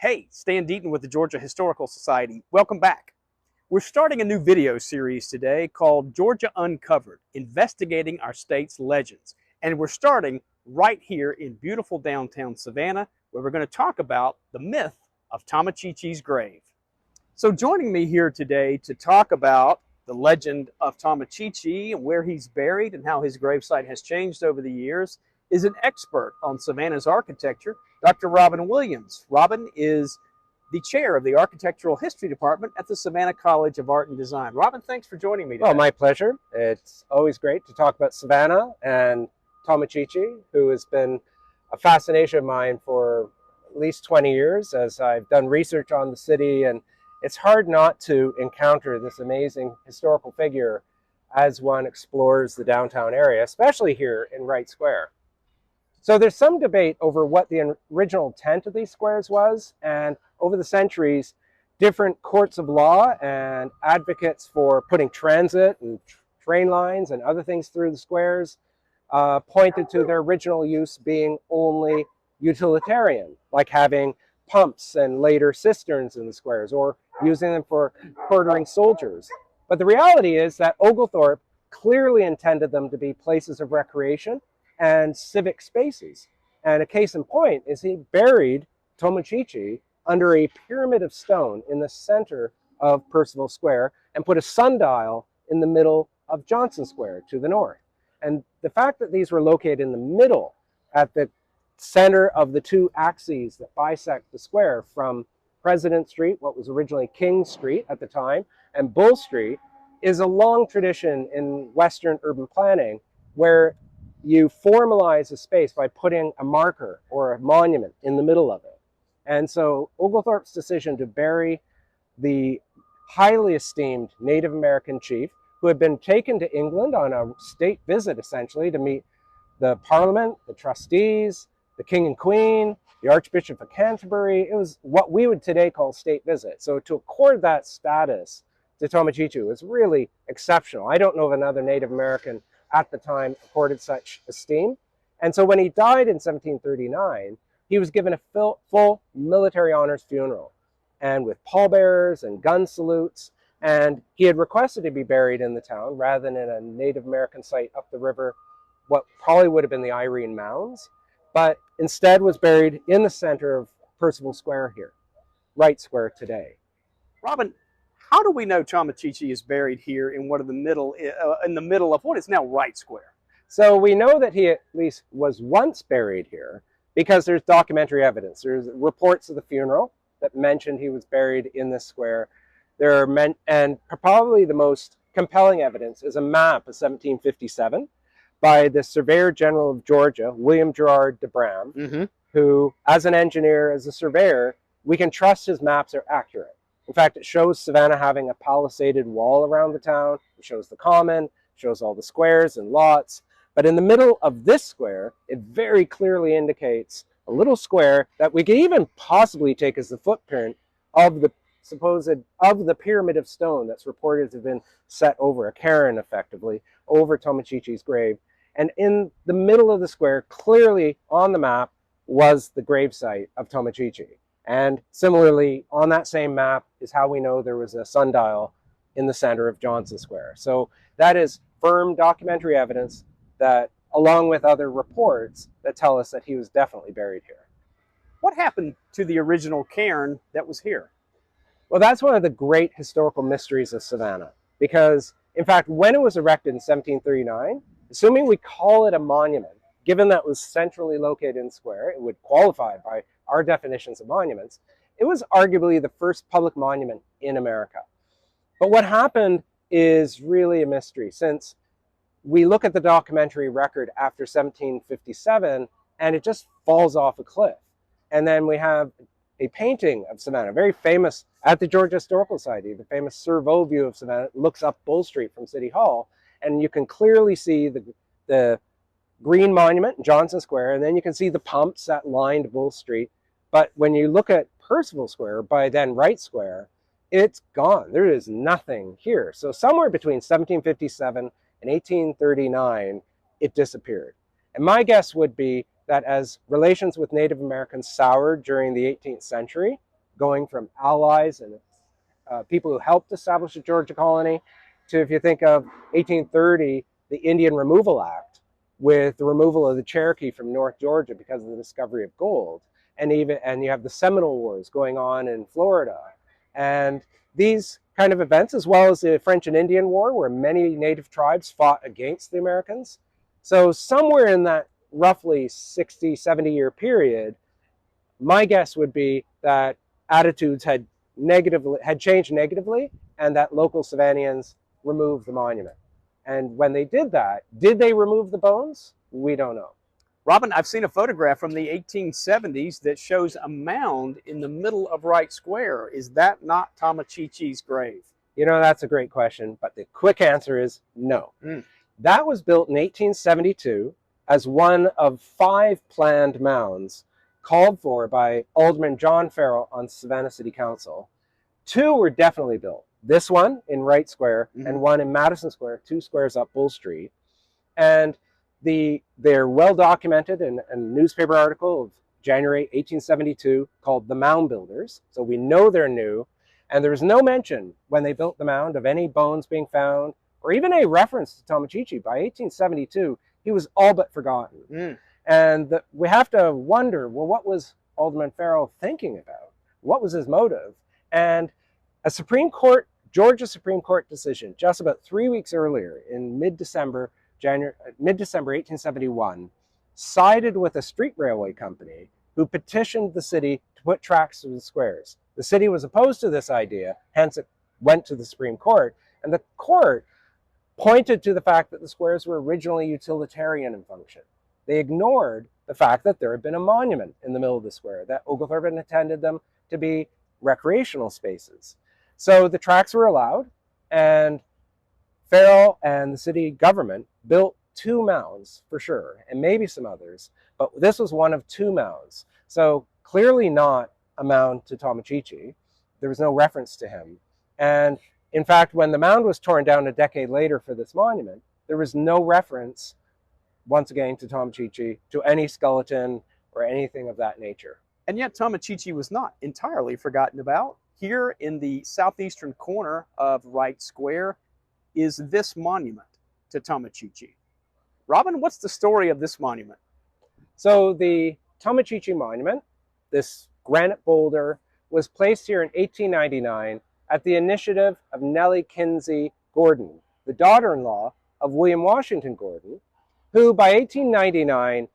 Hey, Stan Deaton with the Georgia Historical Society. Welcome back. We're starting a new video series today called Georgia Uncovered, Investigating Our State's Legends. And we're starting right here in beautiful downtown Savannah, where we're going to talk about the myth of Tomochichi's grave. So joining me here today to talk about the legend of Tomochichi and where he's buried and how his gravesite has changed over the years is an expert on Savannah's architecture, Dr. Robin Williams. Robin is the chair of the Architectural History Department at the Savannah College of Art and Design. Robin, thanks for joining me today. Well, my pleasure. It's always great to talk about Savannah and Tomochichi, who has been a fascination of mine for at least 20 years as I've done research on the city, and it's hard not to encounter this amazing historical figure as one explores the downtown area, especially here in Wright Square. So there's some debate over what the original intent of these squares was, and over the centuries, different courts of law and advocates for putting transit and train lines and other things through the squares pointed to their original use being only utilitarian, like having pumps and later cisterns in the squares, or using them for quartering soldiers. But the reality is that Oglethorpe clearly intended them to be places of recreation and civic spaces. And a case in point is he buried Tomochichi under a pyramid of stone in the center of Percival Square and put a sundial in the middle of Johnson Square to the north. And the fact that these were located in the middle, at the center of the two axes that bisect the square from President Street, what was originally King Street at the time, and Bull Street, is a long tradition in Western urban planning where you formalize a space by putting a marker or a monument in the middle of it. And so Oglethorpe's decision to bury the highly esteemed Native American chief, who had been taken to England on a state visit essentially to meet the Parliament, the trustees, the King and Queen, the Archbishop of Canterbury. It was what we would today call a state visit. So to accord that status to Tomochichi was really exceptional. I don't know of another Native American at the time accorded such esteem. And so when he died in 1739, he was given a full military honors funeral, and with pallbearers and gun salutes. And he had requested to be buried in the town rather than in a Native American site up the river, what probably would have been the Irene Mounds, but instead was buried in the center of Percival Square here, Wright Square today. Robin, how do we know Tomochichi is buried here in in the middle of what is now Wright Square? So we know that he at least was once buried here because there's documentary evidence. There's reports of the funeral that mentioned he was buried in this square. And probably the most compelling evidence is a map of 1757 by the Surveyor General of Georgia, William Gerard de Bram, who, as an engineer, as a surveyor, we can trust his maps are accurate. In fact, it shows Savannah having a palisaded wall around the town. It shows the common, shows all the squares and lots. But in the middle of this square, it very clearly indicates a little square that we could even possibly take as the footprint of the pyramid of stone that's reported to have been set over, a cairn effectively, over Tomochichi's grave. And in the middle of the square, clearly on the map, was the gravesite of Tomochichi. And similarly, on that same map is how we know there was a sundial in the center of Johnson Square. So that is firm documentary evidence that, along with other reports, that tell us that he was definitely buried here. What happened to the original cairn that was here? Well, that's one of the great historical mysteries of Savannah, because, in fact, when it was erected in 1739, assuming we call it a monument, given that it was centrally located in the square, it would qualify by our definitions of monuments. It was arguably the first public monument in America. But what happened is really a mystery, since we look at the documentary record after 1757 and it just falls off a cliff. And then we have a painting of Savannah, very famous at the Georgia Historical Society, the famous Servo view of Savannah, looks up Bull Street from City Hall, and you can clearly see the Green Monument in Johnson Square, and then you can see the pumps that lined Bull Street. But when you look at Percival Square, by then Wright Square, it's gone. There is nothing here. So somewhere between 1757 and 1839, it disappeared. And my guess would be that as relations with Native Americans soured during the 18th century, going from allies and people who helped establish the Georgia colony to, if you think of 1830, the Indian Removal Act, with the removal of the Cherokee from North Georgia because of the discovery of gold. And you have the Seminole Wars going on in Florida. And these kind of events, as well as the French and Indian War, where many native tribes fought against the Americans. So somewhere in that roughly 60, 70-year period, my guess would be that attitudes had changed negatively, and that local Savannahans removed the monument. And when they did that, did they remove the bones? We don't know. Robin, I've seen a photograph from the 1870s that shows a mound in the middle of Wright Square. Is that not Tomochichi's grave? You know, that's a great question, but the quick answer is no. That was built in 1872 as one of 5 planned mounds called for by Alderman John Farrell on Savannah City Council. 2 were definitely built. This one in Wright Square and one in Madison Square, 2 squares up Bull Street. And they're well documented in a newspaper article of January 1872 called The Mound Builders. So we know they're new. And there was no mention when they built the mound of any bones being found or even a reference to Tomochichi. By 1872, he was all but forgotten. And we have to wonder, well, what was Alderman Farrell thinking about? What was his motive? And a Georgia Supreme Court decision just about 3 weeks earlier in mid-December 1871, sided with a street railway company who petitioned the city to put tracks through the squares. The city was opposed to this idea, hence it went to the Supreme Court, and the court pointed to the fact that the squares were originally utilitarian in function. They ignored the fact that there had been a monument in the middle of the square, that Oglethorpe had intended them to be recreational spaces. So the tracks were allowed, and Farrell and the city government built 2 mounds for sure, and maybe some others, but this was one of 2 mounds. So clearly not a mound to Tomochichi. There was no reference to him. And in fact, when the mound was torn down a decade later for this monument, there was no reference, once again, to Tomochichi, to any skeleton or anything of that nature. And yet Tomochichi was not entirely forgotten about. Here in the southeastern corner of Wright Square is this monument to Tomochichi. Robin, what's the story of this monument? So the Tomochichi monument, this granite boulder, was placed here in 1899 at the initiative of Nellie Kinsey Gordon, the daughter-in-law of William Washington Gordon, who by 1899,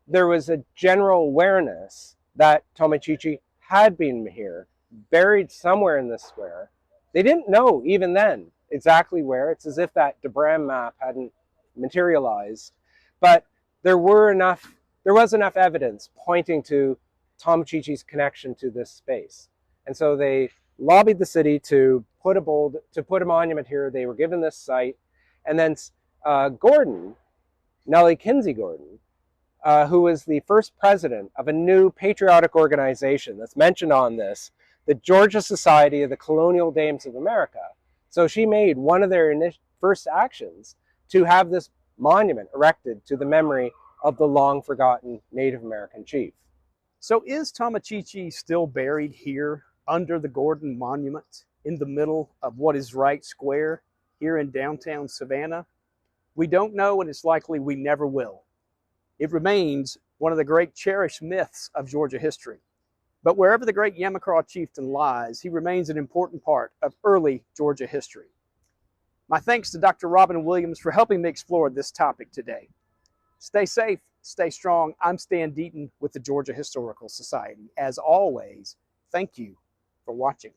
there was a general awareness that Tomochichi had been here, buried somewhere in this square. They didn't know even then exactly where. It's as if that DeBram map hadn't materialized, but there was enough evidence pointing to Tomochichi's connection to this space. And so they lobbied the city to put a monument here. They were given this site. And then Gordon, Nellie Kinsey Gordon, who was the first president of a new patriotic organization that's mentioned on this, the Georgia Society of the Colonial Dames of America. So she made one of their first actions to have this monument erected to the memory of the long-forgotten Native American chief. So is Tomochichi still buried here under the Gordon Monument in the middle of what is Wright Square here in downtown Savannah? We don't know, and it's likely we never will. It remains one of the great cherished myths of Georgia history. But wherever the great Yamacraw chieftain lies, he remains an important part of early Georgia history. My thanks to Dr. Robin Williams for helping me explore this topic today. Stay safe, stay strong. I'm Stan Deaton with the Georgia Historical Society. As always, thank you for watching.